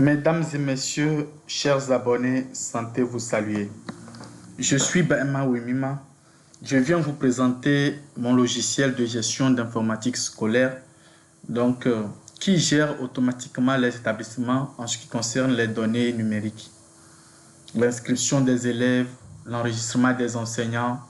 Mesdames et messieurs, chers abonnés, santé vous saluer. Je suis Bahema Wimima. Je viens vous présenter mon logiciel de gestion d'informatique scolaire, qui gère automatiquement les établissements en ce qui concerne les données numériques, l'inscription des élèves, l'enregistrement des enseignants,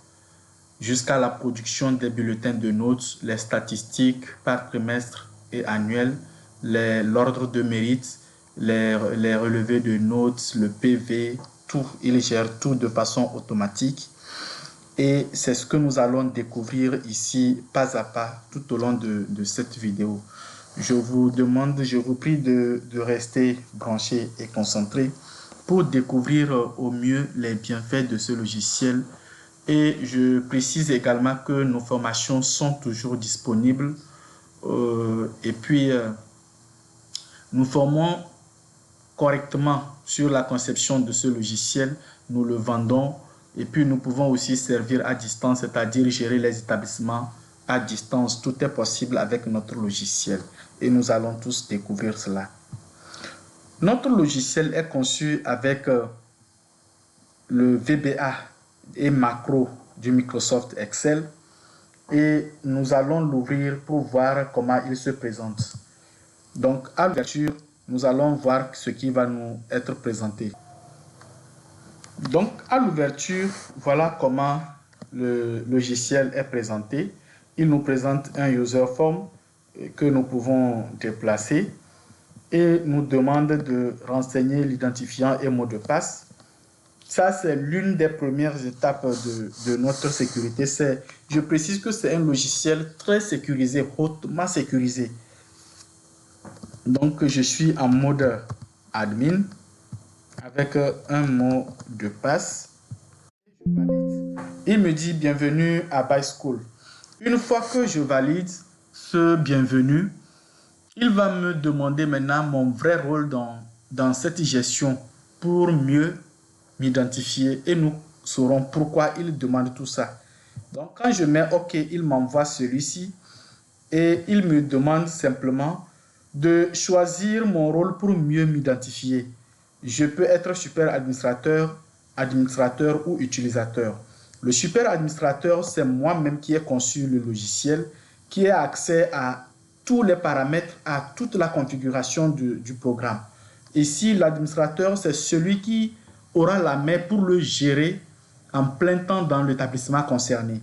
jusqu'à la production des bulletins de notes, les statistiques par trimestre et annuel, l'ordre de mérite, les relevés de notes, le PV, tout. Il gère tout de façon automatique. Et c'est ce que nous allons découvrir ici, pas à pas, tout au long de cette vidéo. Je vous prie de rester branché et concentré pour découvrir au mieux les bienfaits de ce logiciel. Et je précise également que nos formations sont toujours disponibles. Nous formons correctement sur la conception de ce logiciel. Nous le vendons. Et puis, nous pouvons aussi servir à distance, c'est-à-dire gérer les établissements à distance. Tout est possible avec notre logiciel. Et nous allons tous découvrir cela. Notre logiciel est conçu avec le VBA et macro du Microsoft Excel. Et nous allons l'ouvrir pour voir comment il se présente. Donc, à l'ouverture, nous allons voir ce qui va nous être présenté. Donc, à l'ouverture, voilà comment le logiciel est présenté. Il nous présente un user form que nous pouvons déplacer et nous demande de renseigner l'identifiant et mot de passe. Ça, c'est l'une des premières étapes de notre sécurité. Je précise que c'est un logiciel très sécurisé, hautement sécurisé. Donc, je suis en mode admin avec un mot de passe. Il me dit bienvenue à BySchool. Une fois que je valide ce bienvenue, il va me demander maintenant mon vrai rôle dans cette gestion pour mieux m'identifier et nous saurons pourquoi il demande tout ça. Donc, quand je mets OK, il m'envoie celui-ci et il me demande simplement de choisir mon rôle pour mieux m'identifier. Je peux être super administrateur, administrateur ou utilisateur. Le super administrateur, c'est moi-même qui ai conçu le logiciel, qui ai accès à tous les paramètres, à toute la configuration du programme. Ici, l'administrateur, c'est celui qui aura la main pour le gérer en plein temps dans l'établissement concerné.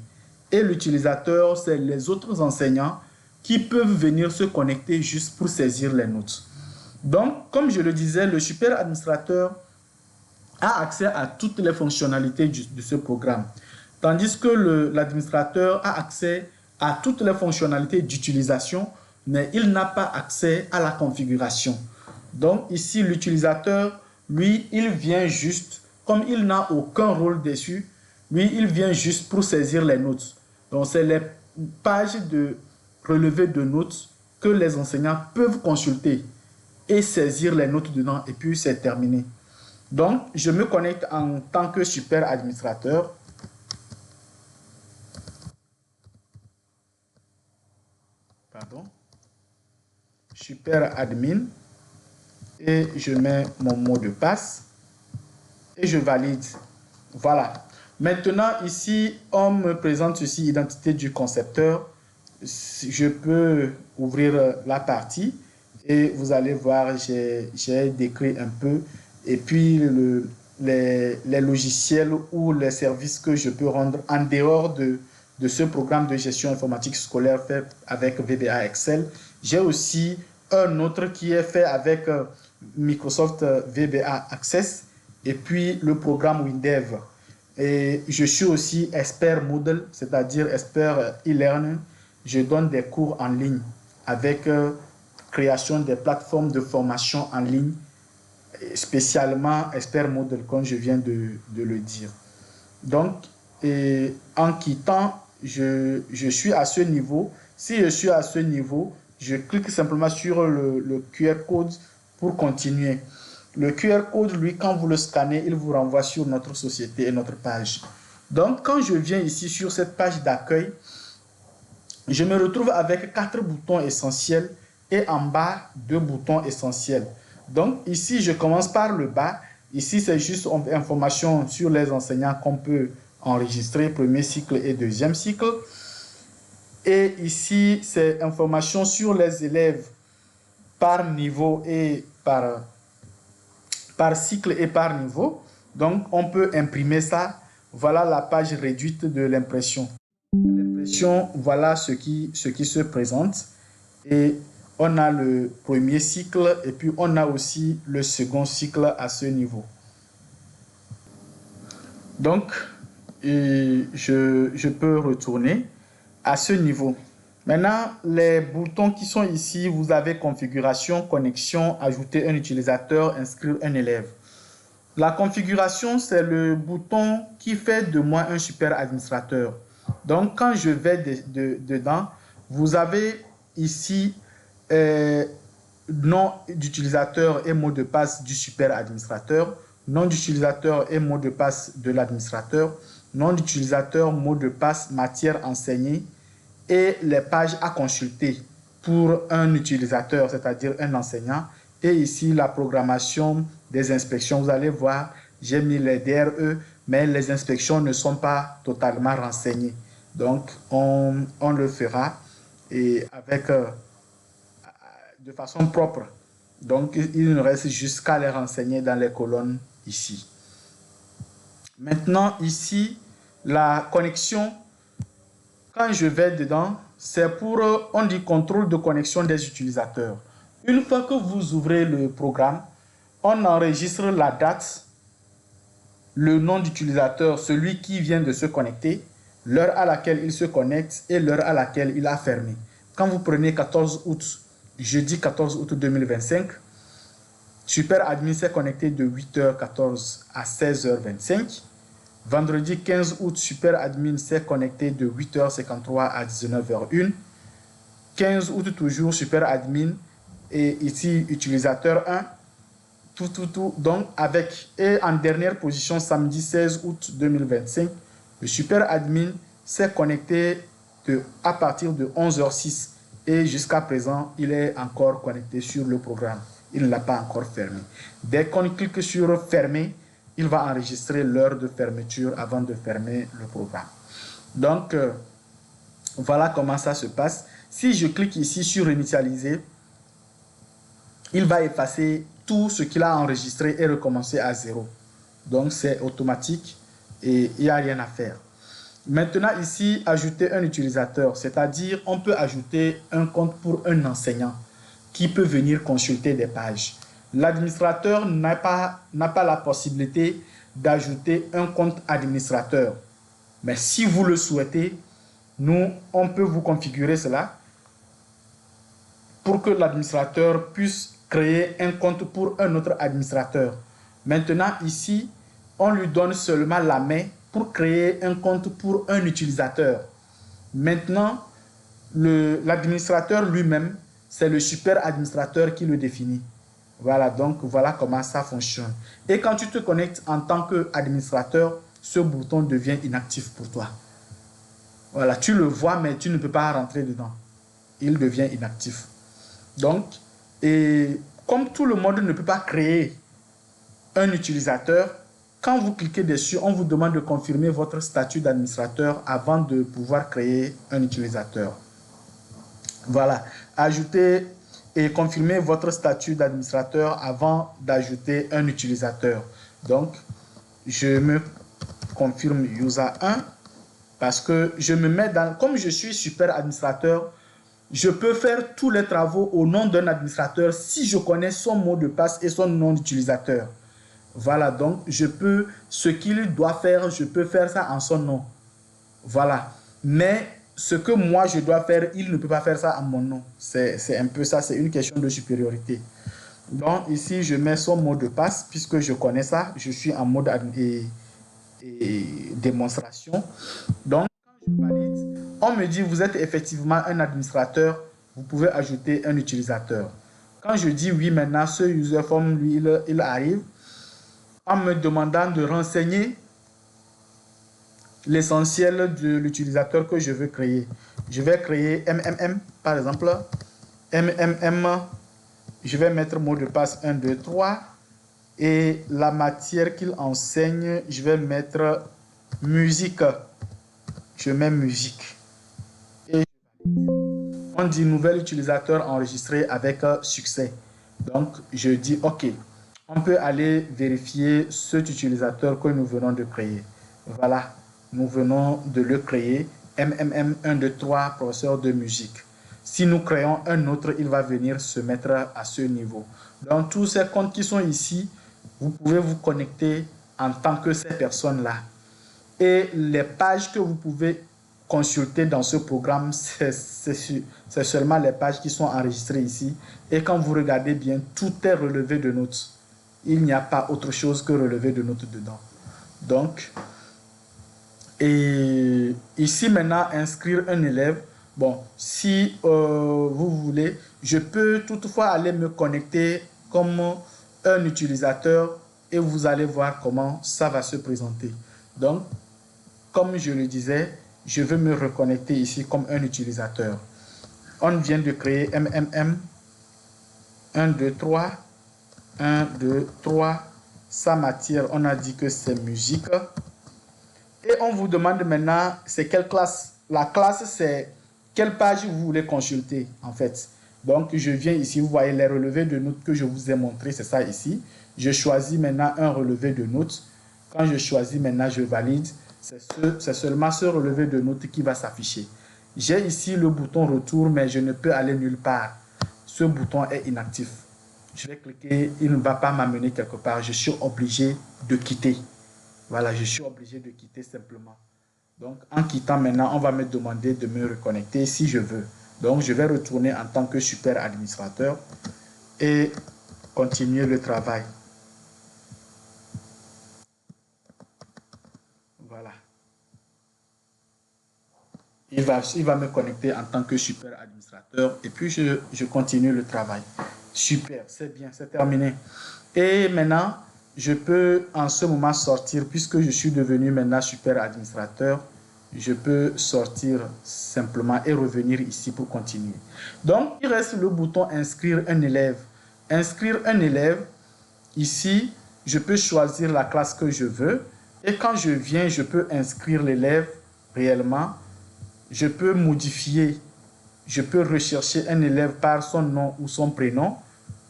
Et l'utilisateur, c'est les autres enseignants qui peuvent venir se connecter juste pour saisir les notes. Donc, comme je le disais, le super administrateur a accès à toutes les fonctionnalités de ce programme, tandis que l'administrateur a accès à toutes les fonctionnalités d'utilisation, mais il n'a pas accès à la configuration. Donc, ici, l'utilisateur, lui, il vient juste, comme il n'a aucun rôle dessus, lui, il vient juste pour saisir les notes. Donc, c'est les pages de relevé de notes que les enseignants peuvent consulter et saisir les notes dedans, et puis c'est terminé. Donc, je me connecte en tant que super administrateur. Pardon. Super admin. Et je mets mon mot de passe. Et je valide. Voilà. Maintenant, ici, on me présente ici identité du concepteur. Je peux ouvrir la partie et vous allez voir, j'ai décrit un peu. Et puis, les logiciels ou les services que je peux rendre en dehors de ce programme de gestion informatique scolaire fait avec VBA Excel. J'ai aussi un autre qui est fait avec Microsoft VBA Access et puis le programme WinDev. Et je suis aussi expert Moodle, c'est-à-dire expert e-learning. Je donne des cours en ligne avec création des plateformes de formation en ligne, spécialement expert Moodle, comme je viens de le dire. Donc, en quittant, je suis à ce niveau. Si je suis à ce niveau, je clique simplement sur le QR code pour continuer. Le QR code, lui, quand vous le scannez, il vous renvoie sur notre société et notre page. Donc, quand je viens ici sur cette page d'accueil, je me retrouve avec 4 boutons essentiels et en bas 2 boutons essentiels. Donc, ici, je commence par le bas. Ici, c'est juste information sur les enseignants qu'on peut enregistrer, premier cycle et deuxième cycle. Et ici, c'est information sur les élèves par niveau et par cycle et par niveau. Donc, on peut imprimer ça. Voilà la page réduite de l'impression. L'impression, voilà ce qui se présente. Et on a le premier cycle et puis on a aussi le second cycle à ce niveau. Donc, je peux retourner à ce niveau. Maintenant, les boutons qui sont ici, vous avez configuration, connexion, ajouter un utilisateur, inscrire un élève. La configuration, c'est le bouton qui fait de moi un super administrateur. Donc, quand je vais dedans, vous avez ici nom d'utilisateur et mot de passe du super administrateur, nom d'utilisateur et mot de passe de l'administrateur, nom d'utilisateur, mot de passe, matière enseignée et les pages à consulter pour un utilisateur, c'est-à-dire un enseignant. Et ici, la programmation des inspections. Vous allez voir, j'ai mis les DRE, mais les inspections ne sont pas totalement renseignées. Donc, on le fera et avec, de façon propre. Donc, il ne reste juste qu'à les renseigner dans les colonnes ici. Maintenant, ici, la connexion, quand je vais dedans, c'est pour, on dit contrôle de connexion des utilisateurs. Une fois que vous ouvrez le programme, on enregistre la date, le nom d'utilisateur, celui qui vient de se connecter, l'heure à laquelle il se connecte et l'heure à laquelle il a fermé. Quand vous prenez 14 août, jeudi 14 août 2025, Super Admin s'est connecté de 8h14 à 16h25. Vendredi 15 août, Super Admin s'est connecté de 8h53 à 19h01. 15 août, toujours Super Admin et ici utilisateur 1. Tout. Donc, avec, et en dernière position, samedi 16 août 2025, le Super Admin s'est connecté à partir de 11h06 et jusqu'à présent, il est encore connecté sur le programme. Il ne l'a pas encore fermé. Dès qu'on clique sur fermer, il va enregistrer l'heure de fermeture avant de fermer le programme. Donc, voilà comment ça se passe. Si je clique ici sur initialiser, il va effacer tout ce qu'il a enregistré et recommencer à zéro. Donc, c'est automatique et il n'y a rien à faire. Maintenant, ici, ajouter un utilisateur, c'est-à-dire on peut ajouter un compte pour un enseignant qui peut venir consulter des pages. L'administrateur n'a pas la possibilité d'ajouter un compte administrateur. Mais si vous le souhaitez, nous, on peut vous configurer cela pour que l'administrateur puisse créer un compte pour un autre administrateur. Maintenant, ici, on lui donne seulement la main pour créer un compte pour un utilisateur. Maintenant, l'administrateur lui-même, c'est le super administrateur qui le définit. Voilà, donc voilà comment ça fonctionne. Et quand tu te connectes en tant qu'administrateur, ce bouton devient inactif pour toi. Voilà, tu le vois, mais tu ne peux pas rentrer dedans. Il devient inactif. Donc, et comme tout le monde ne peut pas créer un utilisateur, quand vous cliquez dessus, on vous demande de confirmer votre statut d'administrateur avant de pouvoir créer un utilisateur. Voilà, ajouter et confirmer votre statut d'administrateur avant d'ajouter un utilisateur. Donc, je me confirme user 1 parce que je me mets dans, comme je suis super administrateur, je peux faire tous les travaux au nom d'un administrateur si je connais son mot de passe et son nom d'utilisateur. Voilà, donc je peux, ce qu'il doit faire, je peux faire ça en son nom. Voilà, mais ce que moi je dois faire, il ne peut pas faire ça en mon nom. C'est un peu ça, c'est une question de supériorité. Donc ici, je mets son mot de passe puisque je connais ça, je suis en mode démonstration. Donc, quand je valide, on me dit vous êtes effectivement un administrateur, vous pouvez ajouter un utilisateur. Quand je dis oui, maintenant, ce user form, lui, il arrive en me demandant de renseigner l'essentiel de l'utilisateur que je veux créer. Je vais créer MMM, par exemple. MMM je vais mettre mot de passe 1, 2, 3. Et la matière qu'il enseigne, je vais mettre musique. Je mets musique. Et on dit nouvel utilisateur enregistré avec succès. Donc, je dis OK. On peut aller vérifier cet utilisateur que nous venons de créer. Voilà, nous venons de le créer. MMM 1, 2, 3, professeur de musique. Si nous créons un autre, il va venir se mettre à ce niveau. Donc, tous ces comptes qui sont ici, vous pouvez vous connecter en tant que ces personnes-là. Et les pages que vous pouvez consulter dans ce programme, c'est seulement les pages qui sont enregistrées ici. Et quand vous regardez bien, tout est relevé de notes. Il n'y a pas autre chose que relevé de notes dedans. Donc, et ici maintenant, inscrire un élève. Bon, si vous voulez, je peux toutefois aller me connecter comme un utilisateur et vous allez voir comment ça va se présenter. Donc, comme je le disais, je veux me reconnecter ici comme un utilisateur. On vient de créer MMM 1, 2, 3. 1, 2, 3. Sa matière, on a dit que c'est musique. Et on vous demande maintenant, c'est quelle classe? La classe, c'est quelle page vous voulez consulter, en fait. Donc, je viens ici, vous voyez les relevés de notes que je vous ai montré, c'est ça ici. Je choisis maintenant un relevé de notes. Quand je choisis maintenant, je valide. C'est seulement ce relevé de notes qui va s'afficher. J'ai ici le bouton retour, mais je ne peux aller nulle part. Ce bouton est inactif. Je vais cliquer, il ne va pas m'amener quelque part. Je suis obligé de quitter. Voilà, je suis obligé de quitter simplement. Donc, en quittant maintenant, on va me demander de me reconnecter si je veux. Donc, je vais retourner en tant que super administrateur et continuer le travail. Voilà. Il va me connecter en tant que super administrateur et puis je continue le travail. Super, c'est bien, c'est terminé. Et maintenant, je peux en ce moment sortir, puisque je suis devenu maintenant super administrateur, je peux sortir simplement et revenir ici pour continuer. Donc, il reste le bouton inscrire un élève. Inscrire un élève, ici, je peux choisir la classe que je veux. Et quand je viens, je peux inscrire l'élève réellement. Je peux modifier, je peux rechercher un élève par son nom ou son prénom.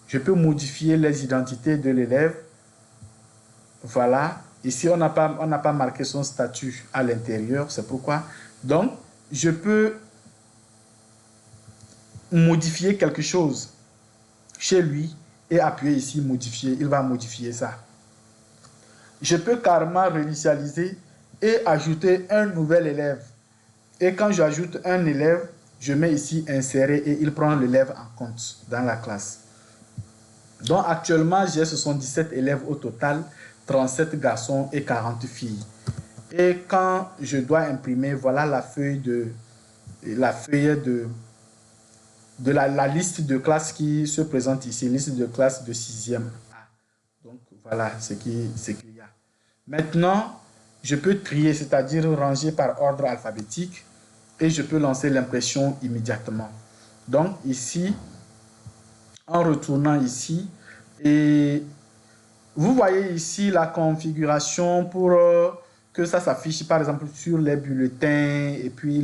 Je peux modifier les identités de l'élève. Voilà. Ici, on n'a pas marqué son statut à l'intérieur. C'est pourquoi. Donc, je peux modifier quelque chose chez lui et appuyer ici, modifier. Il va modifier ça. Je peux carrément réinitialiser et ajouter un nouvel élève. Et quand j'ajoute un élève, je mets ici insérer et il prend l'élève en compte dans la classe. Donc actuellement, j'ai 77 élèves au total, 37 garçons et 40 filles. Et quand je dois imprimer, voilà la feuille de la liste de classes qui se présente ici, liste de classes de 6e A. Donc voilà ce qu'il y a. Maintenant, je peux trier, c'est-à-dire ranger par ordre alphabétique et je peux lancer l'impression immédiatement. Donc ici, en retournant ici, et vous voyez ici la configuration pour que ça s'affiche par exemple sur les bulletins et puis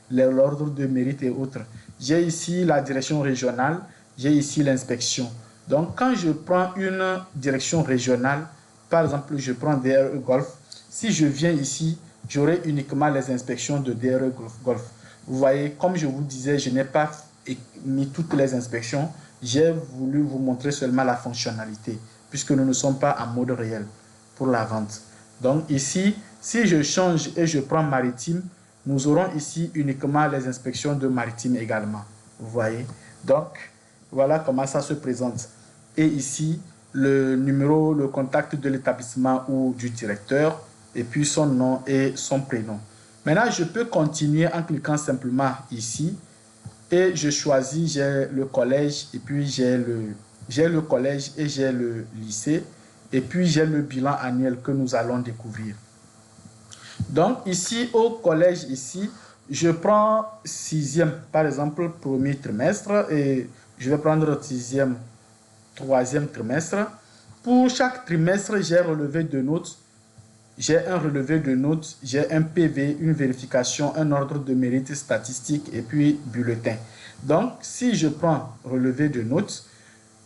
l'ordre de mérite et autres. J'ai ici la direction régionale, j'ai ici l'inspection. Donc quand je prends une direction régionale, par exemple je prends DRE Golf, si je viens ici, j'aurai uniquement les inspections de DRE Golf. Vous voyez, comme je vous disais, je n'ai pas mis toutes les inspections, j'ai voulu vous montrer seulement la fonctionnalité, puisque nous ne sommes pas en mode réel pour la vente. Donc ici, si je change et je prends maritime, nous aurons ici uniquement les inspections de maritime également. Vous voyez? Donc, voilà comment ça se présente. Et ici, le numéro, le contact de l'établissement ou du directeur, et puis son nom et son prénom. Maintenant, je peux continuer en cliquant simplement ici. Et je choisis, j'ai le collège, et puis j'ai le collège et j'ai le lycée, et puis j'ai le bilan annuel que nous allons découvrir. Donc ici, au collège, ici, je prends 6e, par exemple, premier trimestre, et je vais prendre 6e troisième trimestre. Pour chaque trimestre, j'ai un relevé de notes, j'ai un PV, une vérification, un ordre de mérite statistique et puis bulletin. Donc, si je prends relevé de notes,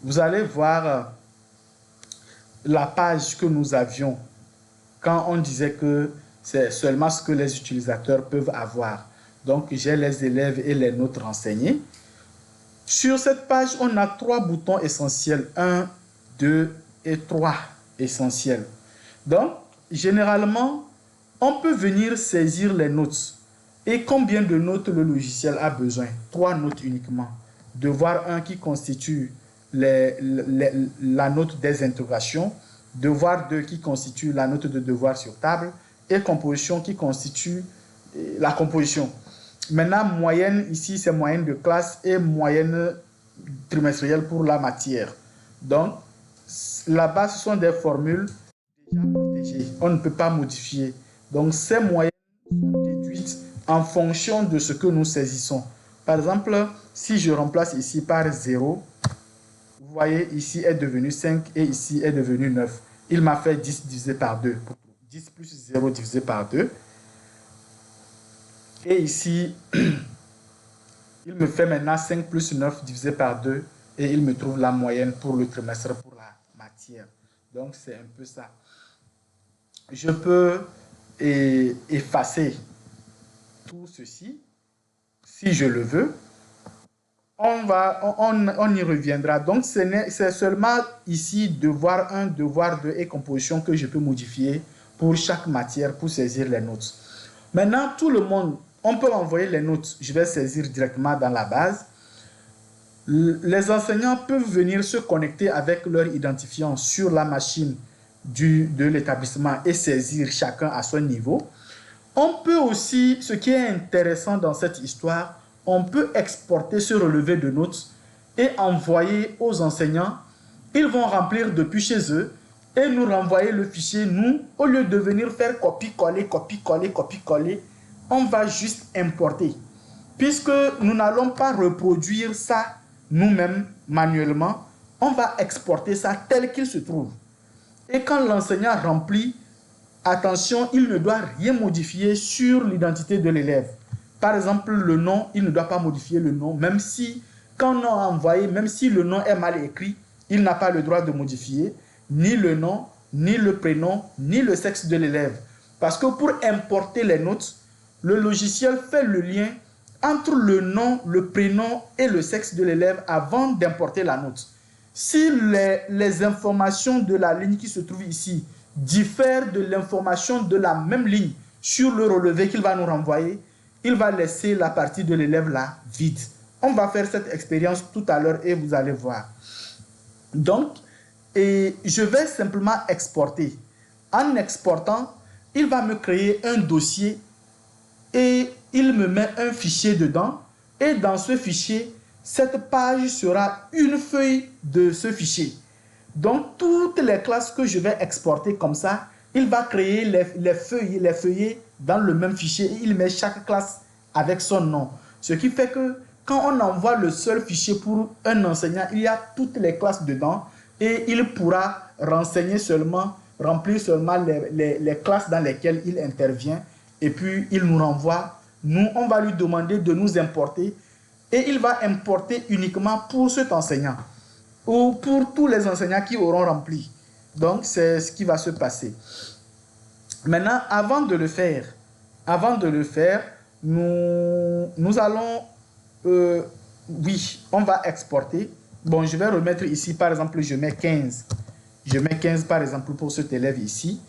vous allez voir la page que nous avions quand on disait que c'est seulement ce que les utilisateurs peuvent avoir. Donc, j'ai les élèves et les notes renseignées. Sur cette page, on a 3 boutons essentiels. 1, 2 et 3 essentiels. Donc, généralement, on peut venir saisir les notes. Et combien de notes le logiciel a besoin? 3 notes uniquement. Devoir 1 qui constitue la note des interrogations. Devoir 2 qui constitue la note de devoir sur table. Et composition qui constitue la composition. Maintenant, moyenne, ici, c'est moyenne de classe et moyenne trimestrielle pour la matière. Donc, là-bas, ce sont des formules déjà protégées. On ne peut pas modifier. Donc, ces moyennes sont déduites en fonction de ce que nous saisissons. Par exemple, si je remplace ici par 0, vous voyez, ici est devenu 5 et ici est devenu 9. Il m'a fait 10 divisé par 2. 10 plus 0 divisé par 2. Et ici, il me fait maintenant 5 plus 9 divisé par 2 et il me trouve la moyenne pour le trimestre pour la matière. Donc, c'est un peu ça. Je peux effacer tout ceci si je le veux. On y reviendra. Donc, c'est seulement ici devoir 1, devoir 2 et composition que je peux modifier pour chaque matière pour saisir les notes. Maintenant, tout le monde, on peut envoyer les notes. Je vais saisir directement dans la base. Les enseignants peuvent venir se connecter avec leur identifiant sur la machine de l'établissement et saisir chacun à son niveau. On peut aussi, ce qui est intéressant dans cette histoire, on peut exporter ce relevé de notes et envoyer aux enseignants. Ils vont remplir depuis chez eux et nous renvoyer le fichier. Nous, au lieu de venir faire copier-coller, copier-coller, copier-coller, on va juste importer. Puisque nous n'allons pas reproduire ça nous-mêmes manuellement, on va exporter ça tel qu'il se trouve. Et quand l'enseignant remplit, attention, il ne doit rien modifier sur l'identité de l'élève. Par exemple, le nom, il ne doit pas modifier le nom, même si, quand on a envoyé, même si le nom est mal écrit, il n'a pas le droit de modifier ni le nom, ni le prénom, ni le sexe de l'élève. Parce que pour importer les notes, le logiciel fait le lien entre le nom, le prénom et le sexe de l'élève avant d'importer la note. Si les informations de la ligne qui se trouve ici diffèrent de l'information de la même ligne sur le relevé qu'il va nous renvoyer, il va laisser la partie de l'élève là vide. On va faire cette expérience tout à l'heure et vous allez voir. Donc, je vais simplement exporter. En exportant, il va me créer un dossier et il me met un fichier dedans. Et dans ce fichier, cette page sera une feuille de ce fichier. Donc, toutes les classes que je vais exporter comme ça, il va créer les feuillets dans le même fichier et il met chaque classe avec son nom. Ce qui fait que quand on envoie le seul fichier pour un enseignant, il y a toutes les classes dedans et il pourra remplir seulement les classes dans lesquelles il intervient et puis il nous renvoie. Nous, on va lui demander de nous importer et il va importer uniquement pour cet enseignant ou pour tous les enseignants qui auront rempli. Donc, c'est ce qui va se passer. Maintenant, avant de le faire, nous allons, oui, on va exporter. Bon, je vais remettre ici, par exemple, je mets 15. Je mets 15, par exemple, pour cet élève ici.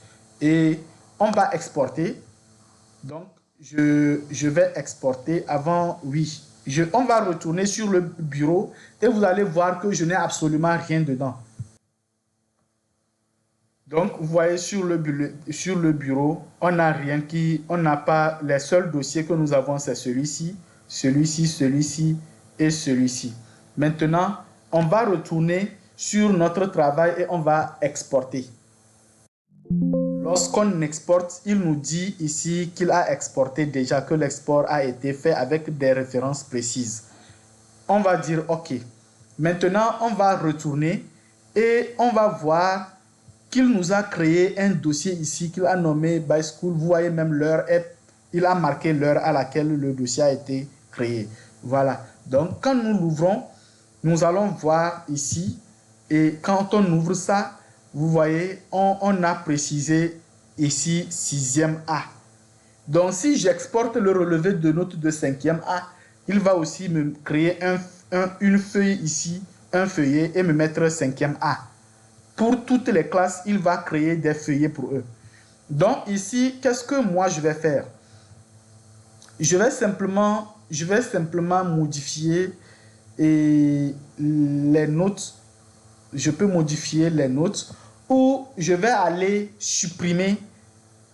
Et on va exporter. Donc, je vais exporter avant, oui. On va retourner sur le bureau et vous allez voir que je n'ai absolument rien dedans. Donc, vous voyez sur le bureau, on n'a rien on n'a pas, les seuls dossiers que nous avons, c'est celui-ci, celui-ci, celui-ci et celui-ci. Maintenant, on va retourner sur notre travail et on va exporter. Lorsqu'on exporte, il nous dit ici qu'il a exporté déjà, que l'export a été fait avec des références précises. On va dire OK. Maintenant, on va retourner Et on va voir qu'il nous a créé un dossier ici qu'il a nommé By School. Vous voyez même l'heure, il a marqué l'heure à laquelle le dossier a été créé. Voilà. Donc, quand nous l'ouvrons, nous allons voir ici. Et quand on ouvre ça, vous voyez, on a précisé ici 6e A. Donc, si j'exporte le relevé de notes de 5e A, il va aussi me créer une feuille ici, un feuillet, et me mettre 5e A. Pour toutes les classes, il va créer des feuillets pour eux. Donc, ici, qu'est-ce que moi je vais faire? Je vais simplement modifier les notes. Je peux modifier les notes ou je vais aller supprimer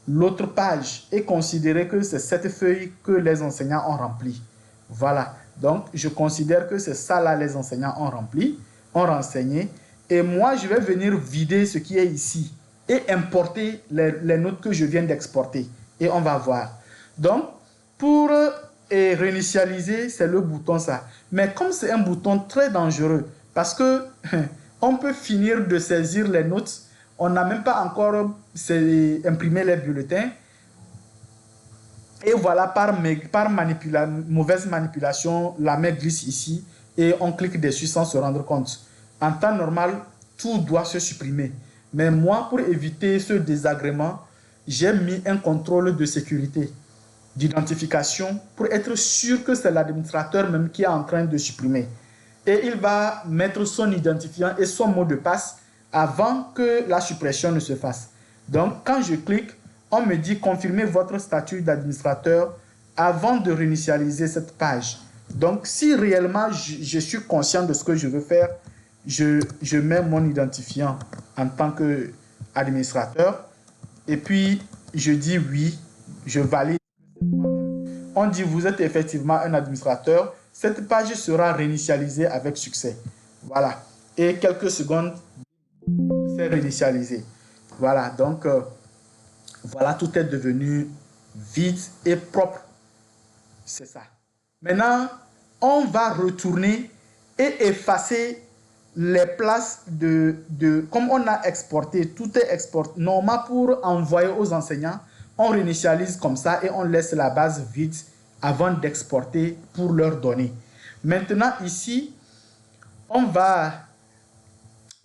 l'autre page et considérer que c'est cette feuille que les enseignants ont remplie. Voilà. Donc, je considère que c'est ça là les enseignants ont rempli, ont renseigné. Et moi, je vais venir vider ce qui est ici et importer les notes que je viens d'exporter. Et on va voir. Donc, pour réinitialiser, c'est le bouton ça. Mais comme c'est un bouton très dangereux, parce que on peut finir de saisir les notes, on n'a même pas encore imprimé les bulletins. Et voilà, par mauvaise manipulation, la main glisse ici et on clique dessus sans se rendre compte. En temps normal, tout doit se supprimer. Mais moi, pour éviter ce désagrément, j'ai mis un contrôle de sécurité, d'identification, pour être sûr que c'est l'administrateur même qui est en train de supprimer. Et il va mettre son identifiant et son mot de passe avant que la suppression ne se fasse. Donc, quand je clique, on me dit confirmer votre statut d'administrateur avant de réinitialiser cette page. Donc, si réellement je suis conscient de ce que je veux faire, je mets mon identifiant en tant qu'administrateur et puis je dis oui, je valide. On dit vous êtes effectivement un administrateur. Cette page sera réinitialisée avec succès. Voilà. Et quelques secondes, c'est réinitialisé. Voilà. Donc, voilà, tout est devenu vide et propre. C'est ça. Maintenant, on va retourner et effacer les places comme on a exporté, tout est exporté. Normalement, pour envoyer aux enseignants, on réinitialise comme ça et on laisse la base vide avant d'exporter pour leur donner. Maintenant, ici,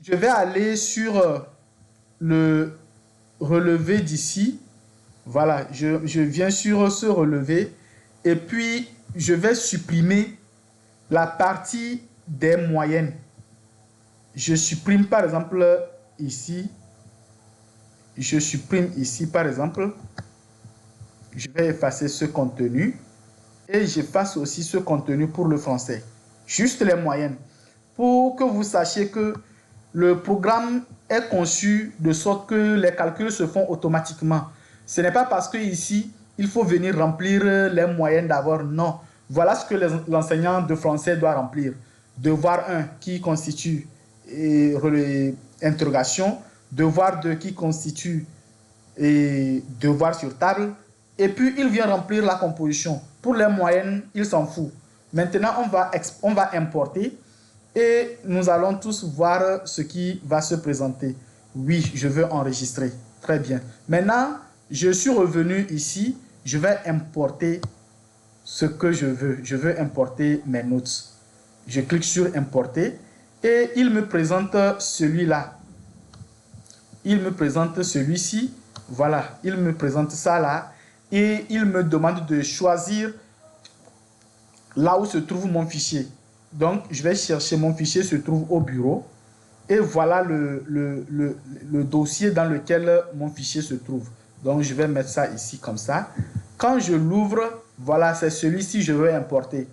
je vais aller sur le relevé d'ici. Voilà, je viens sur ce relevé et puis je vais supprimer la partie des moyennes. Je supprime par exemple ici. Je supprime ici par exemple. Je vais effacer ce contenu et j'efface aussi ce contenu pour le français. Juste les moyennes. Pour que vous sachiez que le programme est conçu de sorte que les calculs se font automatiquement. Ce n'est pas parce que ici, il faut venir remplir les moyennes d'abord. Non. Voilà ce que l'enseignant de français doit remplir. Devoir 1 qui constitue interrogation. Devoir 2 qui constitue devoir sur table. Et puis, il vient remplir la composition. Pour les moyennes, il s'en fout. Maintenant, on va importer. Et nous allons tous voir ce qui va se présenter. Oui, je veux enregistrer. Très bien. Maintenant, je suis revenu ici. Je vais importer ce que je veux. Je veux importer mes notes. Je clique sur importer et il me présente celui-là. Il me présente celui-ci. Voilà, il me présente ça là. Et il me demande de choisir là où se trouve mon fichier. Donc, je vais chercher mon fichier, se trouve au bureau. Et voilà le dossier dans lequel mon fichier se trouve. Donc, je vais mettre ça ici comme ça. Quand je l'ouvre, voilà, c'est celui-ci que je veux importer.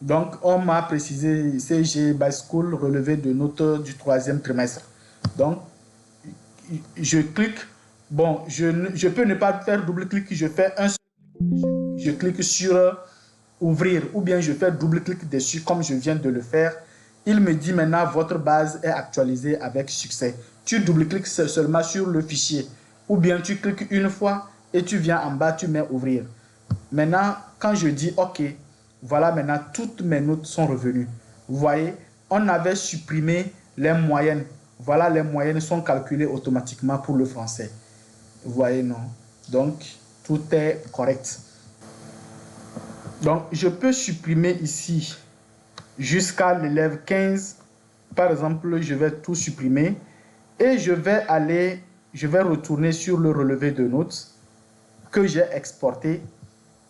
Donc, on m'a précisé CG by School, relevé de notes du 3e trimestre. Donc, je clique. Bon, je peux ne pas faire double-clic. Je fais un seul clic. Je clique sur ouvrir ou bien je fais double-clic dessus comme je viens de le faire. Il me dit maintenant votre base est actualisée avec succès. Tu double-cliques seulement sur le fichier ou bien tu cliques une fois et tu viens en bas, tu mets ouvrir. Maintenant, quand je dis OK, voilà maintenant toutes mes notes sont revenues. Vous voyez, on avait supprimé les moyennes. voilà, les moyennes sont calculées automatiquement pour le français. Vous voyez, non? Donc, tout est correct. Donc, je peux supprimer ici jusqu'à l'élève 15. Par exemple, je vais tout supprimer et je vais retourner sur le relevé de notes que j'ai exporté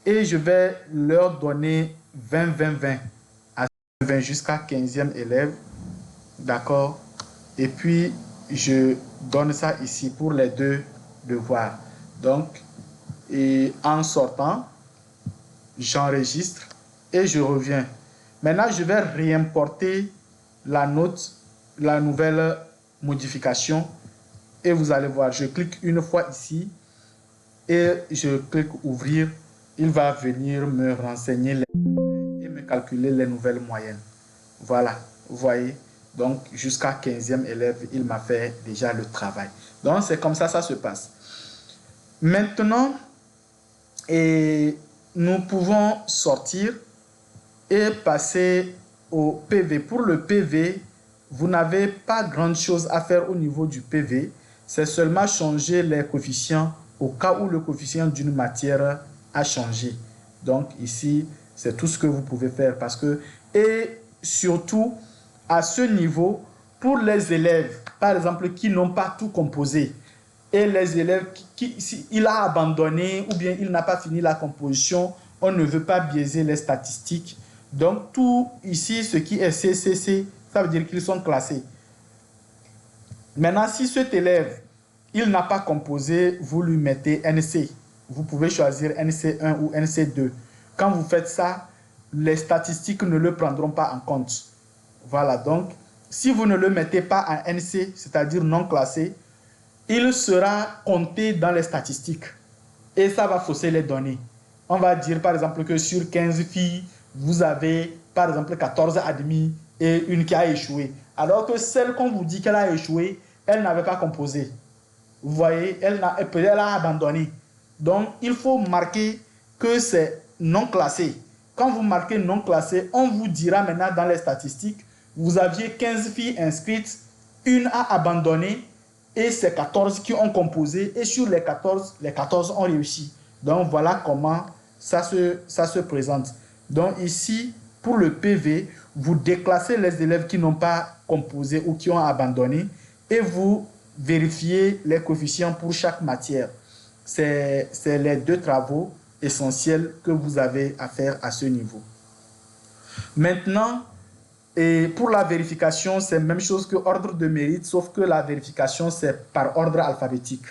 et je vais leur donner 20, 20, 20 à 20 jusqu'à 15e élève. D'accord? Et puis, je donne ça ici pour les deux devoirs. Donc, et en sortant, j'enregistre et je reviens. Maintenant, je vais réimporter la note, la nouvelle modification. Et vous allez voir, je clique une fois ici et je clique ouvrir. Il va venir me renseigner et me calculer les nouvelles moyennes. Voilà, vous voyez. Donc, jusqu'à 15e élève, il m'a fait déjà le travail. Donc, c'est comme ça se passe. Maintenant, nous pouvons sortir et passer au PV. Pour le PV, vous n'avez pas grand chose à faire au niveau du PV. C'est seulement changer les coefficients au cas où le coefficient d'une matière a changé. Donc ici, c'est tout ce que vous pouvez faire parce que, et surtout à ce niveau, pour les élèves, par exemple, qui n'ont pas tout composé, et les élèves il a abandonné ou bien il n'a pas fini la composition, on ne veut pas biaiser les statistiques. Donc, tout ici, ce qui est CCC, ça veut dire qu'ils sont classés. Maintenant, si cet élève, il n'a pas composé, vous lui mettez NC. Vous pouvez choisir NC1 ou NC2. Quand vous faites ça, les statistiques ne le prendront pas en compte. Voilà, donc, si vous ne le mettez pas en NC, c'est-à-dire non classé, il sera compté dans les statistiques. Et ça va fausser les données. On va dire, par exemple, que sur 15 filles, vous avez, par exemple, 14 admis et une qui a échoué. Alors que celle qu'on vous dit qu'elle a échoué, elle n'avait pas composé. Vous voyez, elle a abandonné. Donc, il faut marquer que c'est non classé. Quand vous marquez non classé, on vous dira maintenant dans les statistiques, vous aviez 15 filles inscrites, une a abandonné et c'est 14 qui ont composé et sur les 14 ont réussi. Donc, voilà comment ça se présente. Donc, ici, pour le PV, vous déclassez les élèves qui n'ont pas composé ou qui ont abandonné et vous vérifiez les coefficients pour chaque matière. C'est les deux travaux essentiels que vous avez à faire à ce niveau. Maintenant, et pour la vérification, c'est la même chose que ordre de mérite, sauf que la vérification, c'est par ordre alphabétique.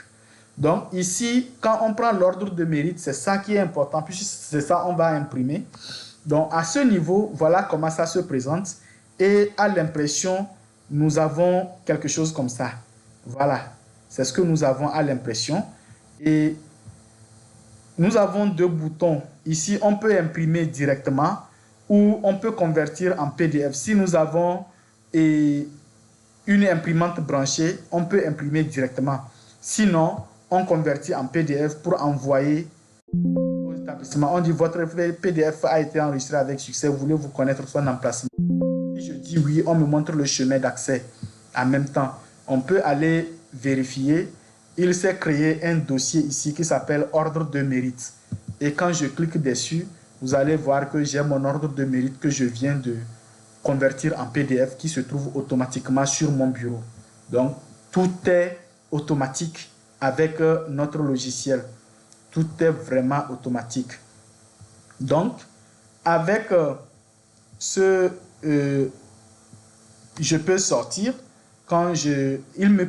Donc ici, quand on prend l'ordre de mérite, c'est ça qui est important, puisque c'est ça qu'on va imprimer. Donc à ce niveau, voilà comment ça se présente. Et à l'impression, nous avons quelque chose comme ça. Voilà, c'est ce que nous avons à l'impression. Et nous avons deux boutons. Ici, on peut imprimer directement ou on peut convertir en PDF. Si nous avons une imprimante branchée, on peut imprimer directement. Sinon, on convertit en PDF pour envoyer au établissement. On dit votre PDF a été enregistré avec succès. Voulez-vous connaître son emplacement? Si je dis oui, on me montre le chemin d'accès. En même temps, on peut aller vérifier. Il s'est créé un dossier ici qui s'appelle ordre de mérite. Et quand je clique dessus, vous allez voir que j'ai mon ordre de mérite que je viens de convertir en PDF qui se trouve automatiquement sur mon bureau. Donc, tout est automatique avec notre logiciel. Tout est vraiment automatique. Donc, avec je peux sortir. Quand il me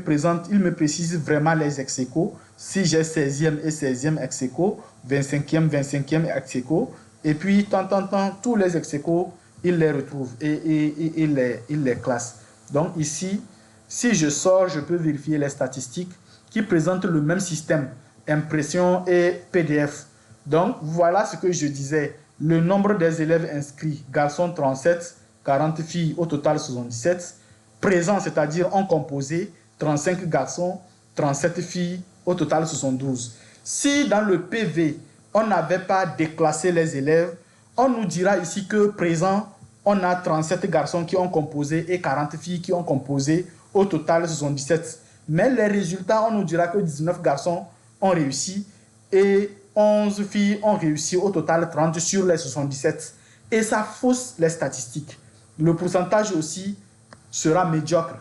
précise vraiment les ex-aequo. Si j'ai 16e et 16e ex-aequo, 25e, 25e ex-aequo, et puis, tous les ex-aequo, il les retrouve et il les classe. Donc ici, si je sors, je peux vérifier les statistiques qui présentent le même système, impression et PDF. Donc voilà ce que je disais. Le nombre des élèves inscrits, garçons 37, 40 filles, au total 77. Présents, c'est-à-dire en composé, 35 garçons, 37 filles, au total 72. Si dans le PV, on n'avait pas déclassé les élèves, on nous dira ici que présent, on a 37 garçons qui ont composé et 40 filles qui ont composé, Au total, ce sont 17. Mais les résultats, on nous dira que 19 garçons ont réussi et 11 filles ont réussi, au total 30 sur les 77. Et ça fausse les statistiques. Le pourcentage aussi sera médiocre.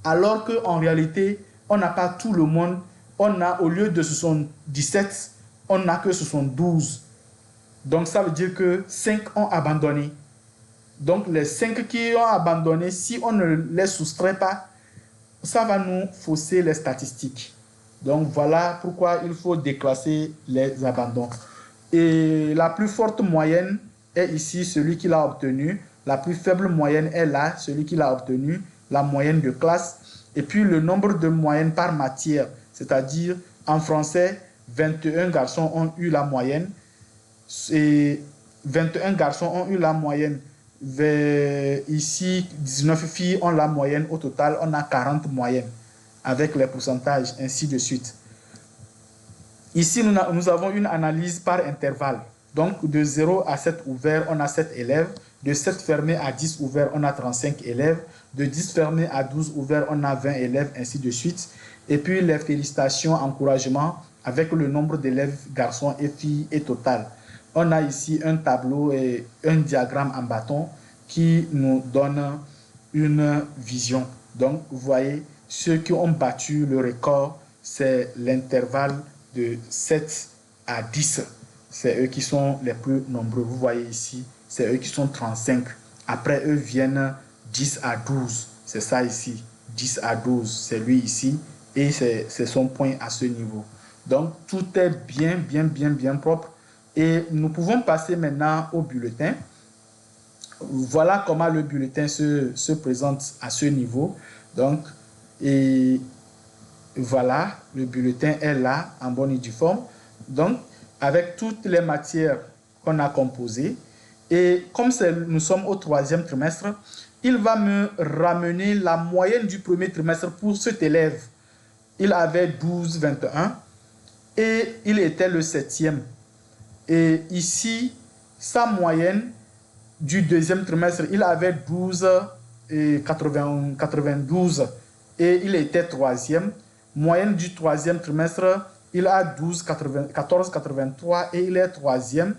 Alors qu'en réalité, on n'a pas tout le monde. On a, au lieu de 77, on n'a que 72. Donc ça veut dire que 5 ont abandonné. Donc les 5 qui ont abandonné, si on ne les soustrait pas, ça va nous fausser les statistiques. Donc voilà pourquoi il faut déclasser les abandons. Et la plus forte moyenne est ici, celui qui l'a obtenu. La plus faible moyenne est là, celui qui l'a obtenu, la moyenne de classe. Et puis le nombre de moyennes par matière, c'est-à-dire en français, 21 garçons ont eu la moyenne. Et 21 garçons ont eu la moyenne. Ici, 19 filles ont la moyenne. Au total, on a 40 moyennes avec les pourcentages, ainsi de suite. Ici, nous avons une analyse par intervalle. Donc, de 0 à 7 ouverts, on a 7 élèves. De 7 fermés à 10 ouverts, on a 35 élèves. De 10 fermés à 12 ouverts, on a 20 élèves, ainsi de suite. Et puis, les félicitations, encouragements avec le nombre d'élèves, garçons et filles et total. On a ici un tableau et un diagramme en bâton qui nous donne une vision. Donc, vous voyez, ceux qui ont battu le record, c'est l'intervalle de 7 à 10. C'est eux qui sont les plus nombreux. Vous voyez ici, c'est eux qui sont 35. Après eux viennent 10 à 12. C'est ça ici. 10 à 12, c'est lui ici. Et c'est son point à ce niveau. Donc, tout est bien propre. Et nous pouvons passer maintenant au bulletin. Voilà comment le bulletin se présente à ce niveau. Donc, et voilà, le bulletin est là, en bonne et due forme. Donc, avec toutes les matières qu'on a composées. Et comme nous sommes au 3e trimestre, il va me ramener la moyenne du premier trimestre pour cet élève. Il avait 12,21 et il était le 7e. Et ici, sa moyenne du 2e trimestre, il avait 12,92 et il était 3e. Moyenne du 3e trimestre, il a 14,83 et il est 3e.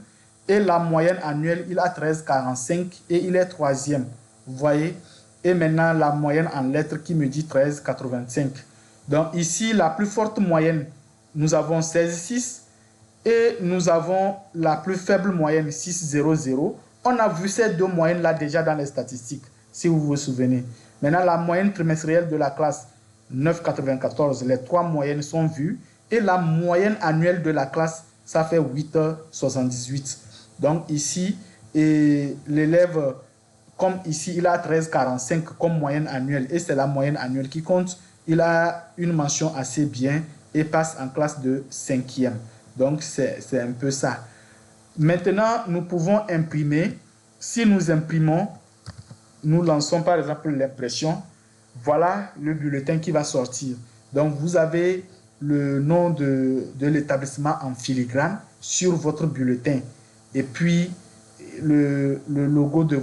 Et la moyenne annuelle, il a 13,45 et il est 3e. Vous voyez? Et maintenant, la moyenne en lettres qui me dit 13,85. Donc ici, la plus forte moyenne, nous avons 16,6 et nous avons la plus faible moyenne, 6,00. On a vu ces deux moyennes-là déjà dans les statistiques, si vous vous souvenez. Maintenant, la moyenne trimestrielle de la classe, 9,94. Les trois moyennes sont vues. Et la moyenne annuelle de la classe, ça fait 8,78. Donc ici, l'élève, comme ici, il a 13,45 comme moyenne annuelle. Et c'est la moyenne annuelle qui compte. Il a une mention assez bien et passe en classe de 5e. Donc c'est un peu ça. Maintenant, nous pouvons imprimer. Si nous imprimons, nous lançons par exemple l'impression. Voilà le bulletin qui va sortir. Donc, vous avez le nom de l'établissement en filigrane sur votre bulletin. Et puis, le logo de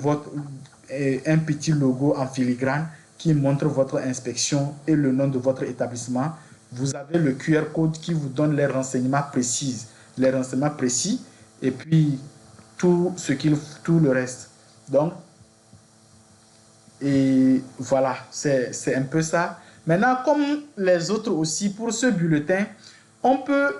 un petit logo en filigrane qui montre votre inspection et le nom de votre établissement. Vous avez le QR code qui vous donne les renseignements précis. Les renseignements précis et puis tout le reste. Donc, et voilà, c'est un peu ça. Maintenant, comme les autres aussi, pour ce bulletin, on peut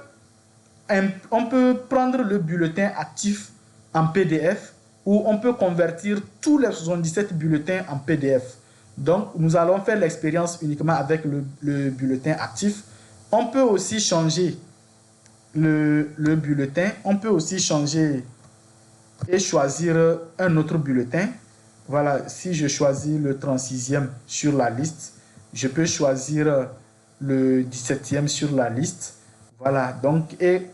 prendre le bulletin actif en PDF ou on peut convertir tous les 77 bulletins en PDF. Donc, nous allons faire l'expérience uniquement avec le bulletin actif. On peut aussi changer le bulletin. On peut aussi changer et choisir un autre bulletin. Voilà, si je choisis le 36e sur la liste, je peux choisir le 17e sur la liste. Voilà, donc, et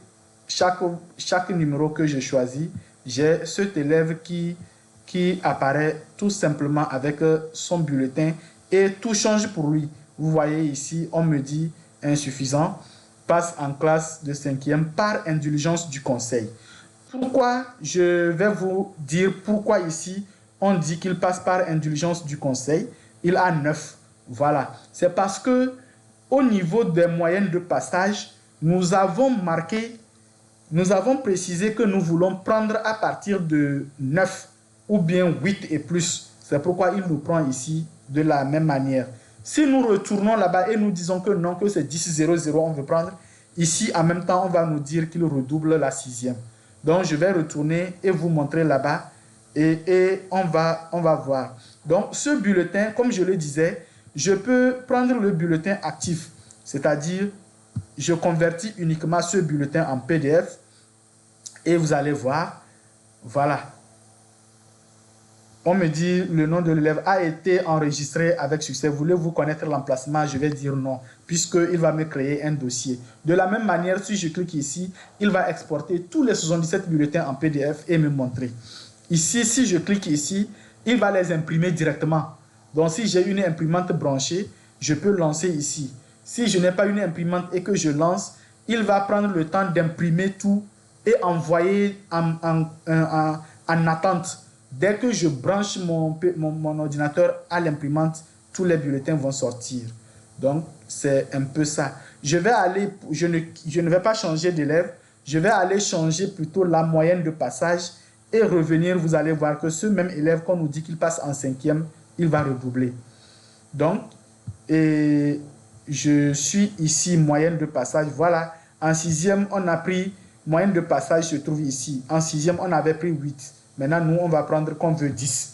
chaque numéro que je choisis, j'ai cet élève qui apparaît tout simplement avec son bulletin et tout change pour lui. Vous voyez ici, on me dit insuffisant, passe en classe de 5e par indulgence du conseil. Pourquoi? Je vais vous dire pourquoi ici on dit qu'il passe par indulgence du conseil. Il a 9. Voilà. C'est parce que au niveau des moyennes de passage, nous avons précisé que nous voulons prendre à partir de 9 ou bien 8 et plus. C'est pourquoi il nous prend ici de la même manière. Si nous retournons là-bas et nous disons que non, que c'est 10,00, on veut prendre, ici, en même temps, on va nous dire qu'il redouble la sixième. Donc, je vais retourner et vous montrer là-bas et on va voir. Donc, ce bulletin, comme je le disais, je peux prendre le bulletin actif, c'est-à-dire, je convertis uniquement ce bulletin en PDF et vous allez voir, voilà. On me dit le nom de l'élève a été enregistré avec succès. Voulez-vous connaître l'emplacement? Je vais dire non, puisqu'il va me créer un dossier. De la même manière, si je clique ici, il va exporter tous les 77 bulletins en PDF et me montrer. Ici, si je clique ici, il va les imprimer directement. Donc, si j'ai une imprimante branchée, je peux lancer ici. Si je n'ai pas une imprimante et que je lance, il va prendre le temps d'imprimer tout et envoyer en attente. Dès que je branche mon ordinateur à l'imprimante, tous les bulletins vont sortir. Donc, c'est un peu ça. Je ne vais pas changer d'élève. Je vais aller changer plutôt la moyenne de passage et revenir. Vous allez voir que ce même élève, qu'on nous dit qu'il passe en cinquième, il va redoubler. Donc, et je suis ici, moyenne de passage. Voilà, en sixième, on a pris, moyenne de passage se trouve ici. En sixième, on avait pris 8. Maintenant, nous, on va prendre qu'on veut 10.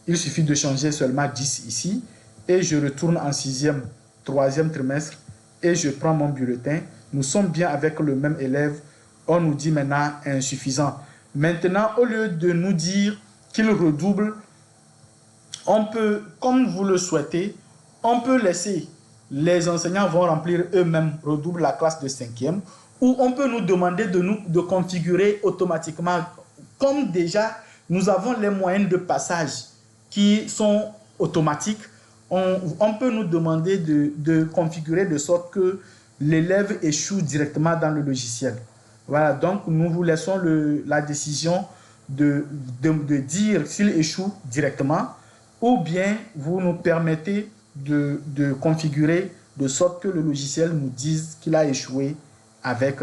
Il suffit de changer seulement 10 ici. Et je retourne en sixième, troisième trimestre. Et je prends mon bulletin. Nous sommes bien avec le même élève. On nous dit maintenant insuffisant. Maintenant, au lieu de nous dire qu'il redouble, on peut, comme vous le souhaitez, on peut laisser les enseignants vont remplir eux-mêmes, redouble la classe de cinquième, ou on peut nous demander de configurer automatiquement. Comme déjà, nous avons les moyennes de passage qui sont automatiques, on peut nous demander de configurer de sorte que l'élève échoue directement dans le logiciel. Voilà, donc nous vous laissons la décision de dire s'il échoue directement, ou bien vous nous permettez de configurer de sorte que le logiciel nous dise qu'il a échoué avec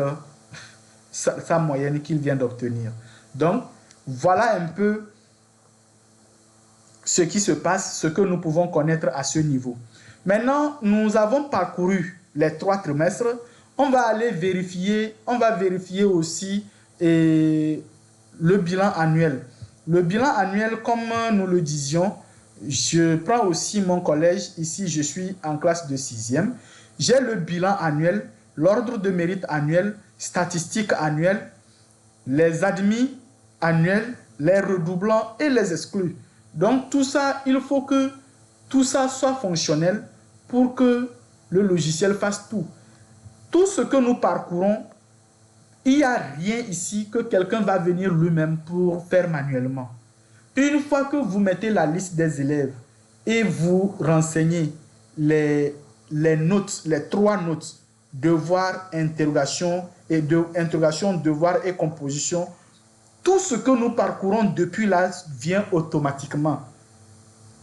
sa moyenne qu'il vient d'obtenir. Donc, voilà un peu ce qui se passe, ce que nous pouvons connaître à ce niveau. Maintenant, nous avons parcouru les 3 trimestres. On va aller vérifier, aussi le bilan annuel. Le bilan annuel, comme nous le disions, je prends aussi mon collège. Ici, je suis en classe de 6e. J'ai le bilan annuel, l'ordre de mérite annuel, statistiques annuelles, les admis annuels, les redoublants et les exclus. Donc, tout ça, il faut que tout ça soit fonctionnel pour que le logiciel fasse tout. Tout ce que nous parcourons, il n'y a rien ici que quelqu'un va venir lui-même pour faire manuellement. Une fois que vous mettez la liste des élèves et vous renseignez les notes, les 3 notes, devoir, interrogation, devoir et composition, tout ce que nous parcourons depuis là vient automatiquement.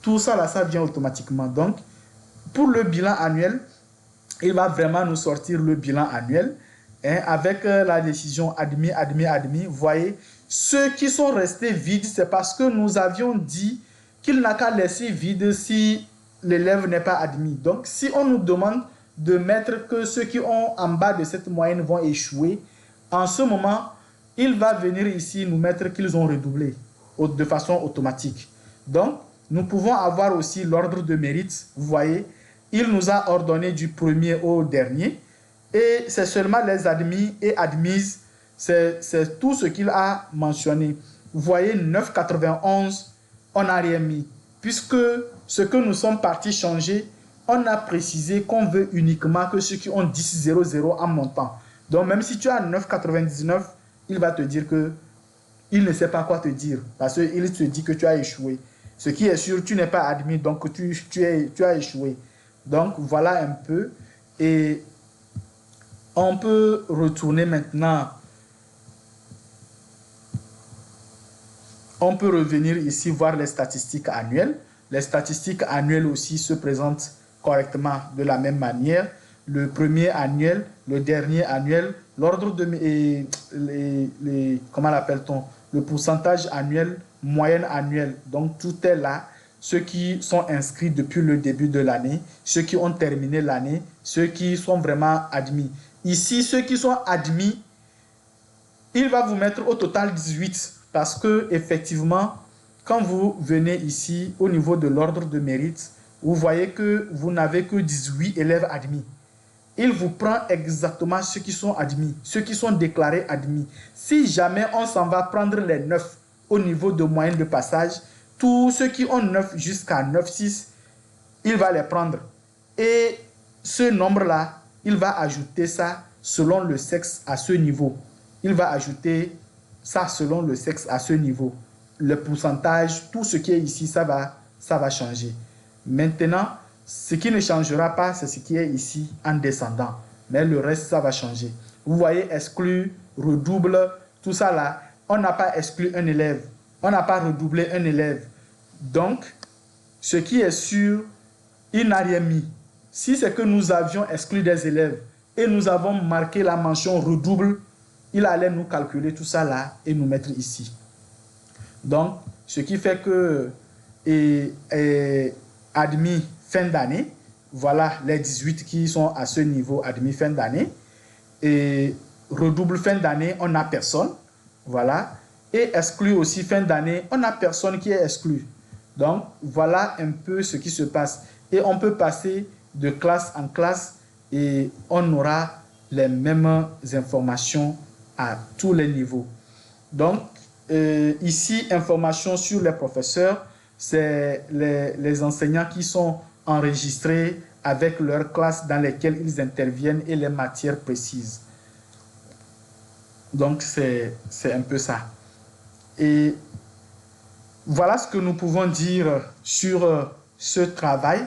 Tout ça là, ça vient automatiquement. Donc, pour le bilan annuel, il va vraiment nous sortir le bilan annuel avec la décision admis. Vous voyez, ceux qui sont restés vides, c'est parce que nous avions dit qu'il n'a qu'à laisser vide si l'élève n'est pas admis. Donc, si on nous demande de mettre que ceux qui ont en bas de cette moyenne vont échouer, en ce moment, il va venir ici nous mettre qu'ils ont redoublé de façon automatique. Donc, nous pouvons avoir aussi l'ordre de mérite. Vous voyez, il nous a ordonné du premier au dernier. Et c'est seulement les admis et admises. C'est tout ce qu'il a mentionné. Vous voyez, 9,91, on n'a rien mis. Puisque ce que nous sommes partis changer, on a précisé qu'on veut uniquement que ceux qui ont 10,00 en montant. Donc, même si tu as 9,99, il va te dire qu'il ne sait pas quoi te dire. Parce qu'il te dit que tu as échoué. Ce qui est sûr, tu n'es pas admis, donc tu as échoué. Donc, voilà un peu. Et on peut retourner maintenant. On peut revenir ici voir les statistiques annuelles. Les statistiques annuelles aussi se présentent correctement de la même manière. Le premier annuel, le dernier annuel, l'ordre de comment l'appelle-t-on? Le pourcentage annuel, moyenne annuelle. Donc tout est là. Ceux qui sont inscrits depuis le début de l'année, ceux qui ont terminé l'année, ceux qui sont vraiment admis. Ici, ceux qui sont admis, il va vous mettre au total 18 parce que effectivement, quand vous venez ici au niveau de l'ordre de mérite, vous voyez que vous n'avez que 18 élèves admis. Il vous prend exactement ceux qui sont admis, ceux qui sont déclarés admis. Si jamais on s'en va prendre les 9 au niveau de moyenne de passage, tous ceux qui ont 9 jusqu'à 9,6, il va les prendre. Et ce nombre-là, il va ajouter ça selon le sexe à ce niveau. Il va ajouter ça selon le sexe à ce niveau. Le pourcentage, tout ce qui est ici, ça va changer. Maintenant, ce qui ne changera pas, c'est ce qui est ici en descendant. Mais le reste, ça va changer. Vous voyez, exclu, redouble, tout ça là. On n'a pas exclu un élève. On n'a pas redoublé un élève. Donc, ce qui est sûr, il n'a rien mis. Si c'est que nous avions exclu des élèves et nous avons marqué la mention redouble, il allait nous calculer tout ça là et nous mettre ici. Donc, ce qui fait que admis fin d'année, voilà les 18 qui sont à ce niveau admis fin d'année. Et redouble fin d'année, on n'a personne. Voilà. Et exclu aussi fin d'année, on n'a personne qui est exclu. Donc, voilà un peu ce qui se passe. Et on peut passer de classe en classe et on aura les mêmes informations à tous les niveaux. Donc, ici, information sur les professeurs, c'est les enseignants qui sont enregistrés avec leurs classes dans lesquelles ils interviennent et les matières précises. Donc, c'est un peu ça. Et voilà ce que nous pouvons dire sur ce travail.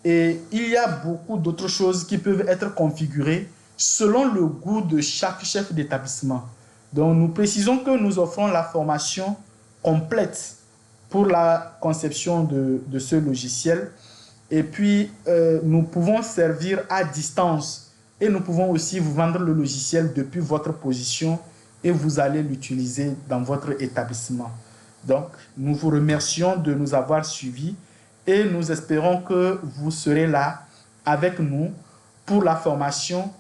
Et il y a beaucoup d'autres choses qui peuvent être configurées selon le goût de chaque chef d'établissement. Donc, nous précisons que nous offrons la formation complète pour la conception de ce logiciel. Et puis, nous pouvons servir à distance. Et nous pouvons aussi vous vendre le logiciel depuis votre position et vous allez l'utiliser dans votre établissement. Donc, nous vous remercions de nous avoir suivis et nous espérons que vous serez là avec nous pour la formation.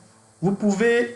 Vous pouvez,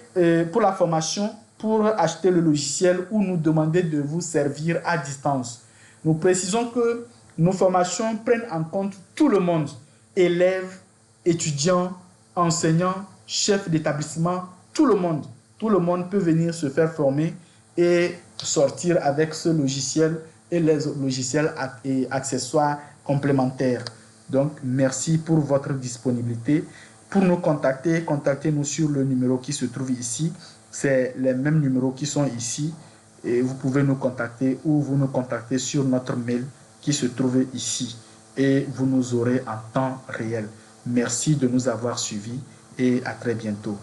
pour la formation, pour acheter le logiciel ou nous demander de vous servir à distance. Nous précisons que nos formations prennent en compte tout le monde, élèves, étudiants, enseignants, chefs d'établissement, tout le monde. Tout le monde peut venir se faire former et sortir avec ce logiciel et les logiciels et accessoires complémentaires. Donc, merci pour votre disponibilité. Pour nous contacter, contactez-nous sur le numéro qui se trouve ici. C'est les mêmes numéros qui sont ici. Et vous pouvez nous contacter ou vous nous contactez sur notre mail qui se trouve ici. Et vous nous aurez en temps réel. Merci de nous avoir suivis et à très bientôt.